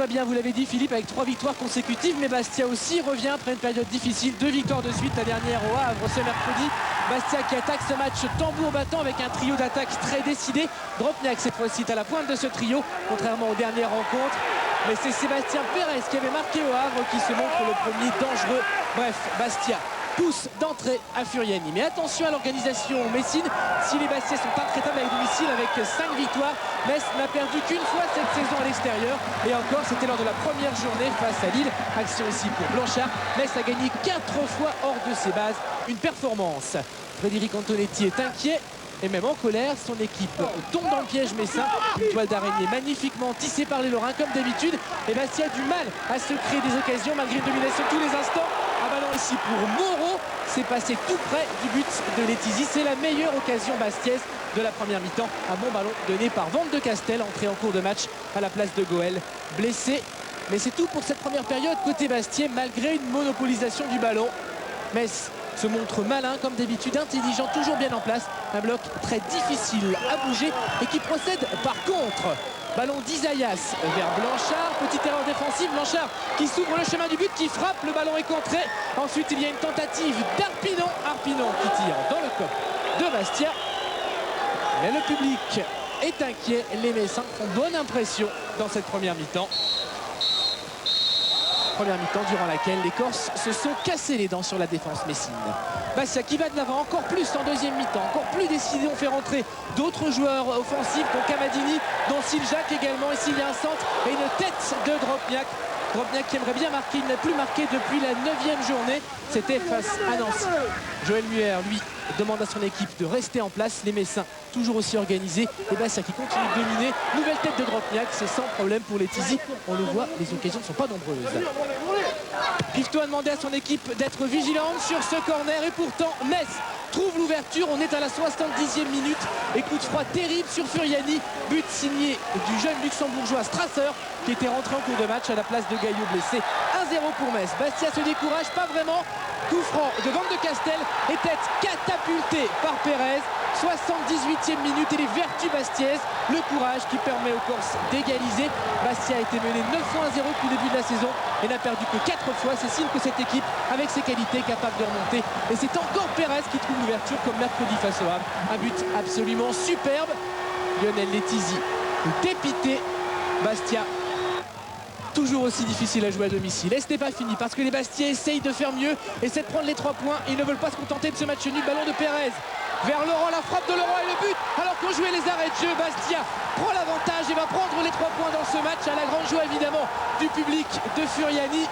va bien, vous l'avez dit Philippe, avec 3 victoires consécutives, mais Bastia aussi revient après une période difficile. 2 victoires de suite, la dernière au Havre ce mercredi. Bastia qui attaque ce match tambour battant avec un trio d'attaque très décidé. Dropniak cette fois-ci est à la pointe de ce trio, contrairement aux dernières rencontres. Mais c'est Sébastien Pérez qui avait marqué au Havre qui se montre le premier dangereux. Bref, Bastia pousse d'entrée à Furiani. Mais attention à l'organisation Messine. Si les Bastiais sont intraitables à domicile avec 5 victoires, Metz n'a perdu qu'une fois cette saison à l'extérieur. Et encore, c'était lors de la première journée face à Lille. Action ici pour Blanchard. Metz a gagné 4 fois hors de ses bases. Une performance. Frédéric Antonetti est inquiet et même en colère. Son équipe tombe dans le piège messin. Une toile d'araignée magnifiquement tissée par les Lorrains comme d'habitude. Et Bastia a du mal à se créer des occasions malgré une domination tous les instants. Un ballon ici pour Moreau. C'est passé tout près du but de Letizy. C'est la meilleure occasion bastiaise de la première mi-temps. Un bon ballon donné par Van de Castel, entré en cours de match à la place de Goël. Blessé. Mais c'est tout pour cette première période côté Bastia, malgré une monopolisation du ballon. Metz se montre malin comme d'habitude, intelligent, toujours bien en place. Un bloc très difficile à bouger et qui procède par contre. Ballon d'Isaias vers Blanchard. Petite erreur défensive. Blanchard qui s'ouvre le chemin du but, qui frappe. Le ballon est contré. Ensuite, il y a une tentative d'Arpinon. Arpinon qui tire dans le cop de Bastia. Mais le public est inquiet. Les Messins font bonne impression dans cette première mi-temps. Première mi-temps durant laquelle les Corses se sont cassés les dents sur la défense messine. Bastia qui va de l'avant encore plus en deuxième mi-temps, encore plus décidé. On fait rentrer d'autres joueurs offensifs, dont Camadini, dont Siljac également. Ici il y a un centre et une tête de Dropniak. Dropniak qui aimerait bien marquer, il n'a plus marqué depuis la 9e journée. C'était face à Nancy. Joël Muller, lui, demande à son équipe de rester en place. Les Messins toujours aussi organisés. Et Bastia qui continue de dominer. Nouvelle tête de Dropniak, c'est sans problème pour Letizy. On le voit, les occasions ne sont pas nombreuses. Pifto a demandé à son équipe d'être vigilante sur ce corner et pourtant Metz trouve l'ouverture. On est à la 70e minute et coup de froid terrible sur Furiani. But signé du jeune luxembourgeois Strasser qui était rentré en cours de match à la place de Gaillot blessé. 1-0 pour Metz. Bastia se décourage pas vraiment. Coup franc de Van de Castel et tête catapultée par Pérez. 78e minute et les vertus bastiaises. Le courage qui permet aux Corses d'égaliser. Bastia a été mené 9-1-0 depuis le début de la saison et n'a perdu que 4 fois. C'est signe que cette équipe, avec ses qualités, est capable de remonter. Et c'est encore Pérez qui trouve l'ouverture comme mercredi face au Havre. Un but absolument superbe. Lionel Letizy dépité. Bastia toujours aussi difficile à jouer à domicile. Et ce n'est pas fini parce que les Bastiais essayent de faire mieux, essaient de prendre les 3 points. Ils ne veulent pas se contenter de ce match nul. Ballon de Pérez vers Laurent, la frappe de Laurent et le but. Alors qu'on jouait les arrêts de jeu, Bastia prend l'avantage et va prendre les 3 points dans ce match à la grande joie évidemment du public de Furiani.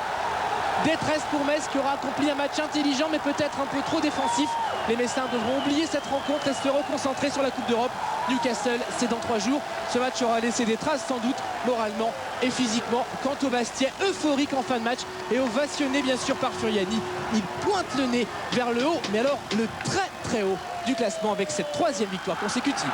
Détresse pour Metz qui aura accompli un match intelligent mais peut-être un peu trop défensif. Les Messins devront oublier cette rencontre et se reconcentrer sur la Coupe d'Europe. Newcastle, c'est dans 3 jours. Ce match aura laissé des traces sans doute moralement et physiquement. Quant aux Bastiais, euphoriques en fin de match et ovationnés bien sûr par Furiani. Il pointe le nez vers le haut, mais alors le très très haut du classement avec cette 3e victoire consécutive.